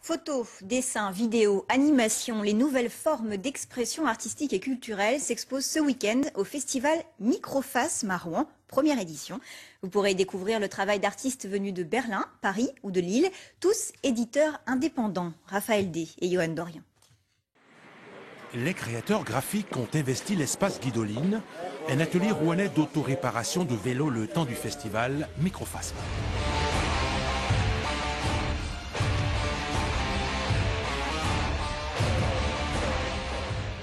Photos, dessins, vidéos, animations, les nouvelles formes d'expression artistique et culturelle s'exposent ce week-end au festival Microphasme à Rouen, première édition. Vous pourrez découvrir le travail d'artistes venus de Berlin, Paris ou de Lille, tous éditeurs indépendants, Raphaël D et Johan Dorian. Les créateurs graphiques ont investi l'espace Guidoline, un atelier rouennais d'autoréparation de vélos le temps du festival Microphasme.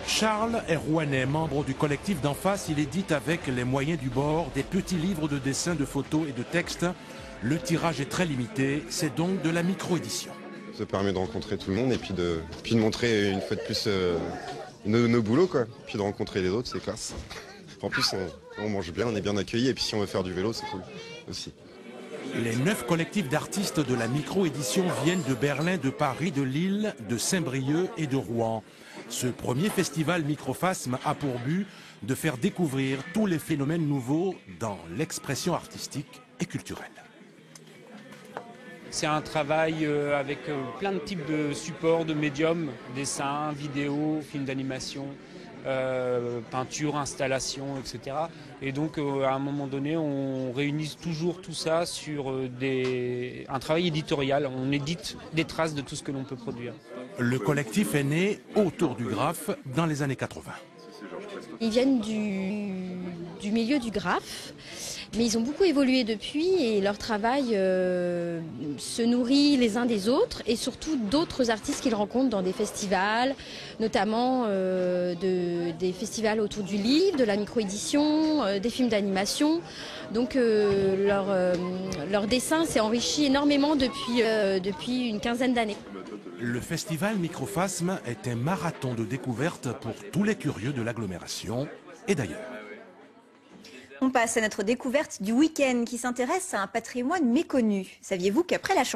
Charles est rouennais, membre du collectif d'en face. Il édite avec les moyens du bord des petits livres de dessins, de photos et de textes. Le tirage est très limité, c'est donc de la micro-édition. Ça permet de rencontrer tout le monde et puis de montrer une fois de plus nos boulots, quoi. Puis de rencontrer les autres, c'est classe. En plus, on mange bien, on est bien accueillis et puis si on veut faire du vélo, c'est cool aussi. Les 9 collectifs d'artistes de la micro-édition viennent de Berlin, de Paris, de Lille, de Saint-Brieuc et de Rouen. Ce premier festival Microphasme a pour but de faire découvrir tous les phénomènes nouveaux dans l'expression artistique et culturelle. C'est un travail avec plein de types de supports, de médiums, dessins, vidéos, films d'animation, peinture, installation, etc. Et donc à un moment donné, on réunit toujours tout ça sur un travail éditorial. On édite des traces de tout ce que l'on peut produire. Le collectif est né autour du graphe dans les années 80. Ils viennent du milieu du graphe, mais ils ont beaucoup évolué depuis et leur travail se nourrit les uns des autres et surtout d'autres artistes qu'ils rencontrent dans des festivals, notamment des festivals autour du livre, de la micro-édition, des films d'animation. Donc leur dessin s'est enrichi énormément depuis une quinzaine d'années. Le festival Microphasme est un marathon de découverte pour tous les curieux de l'agglomération et d'ailleurs. On passe à notre découverte du week-end qui s'intéresse à un patrimoine méconnu. Saviez-vous qu'après la chanson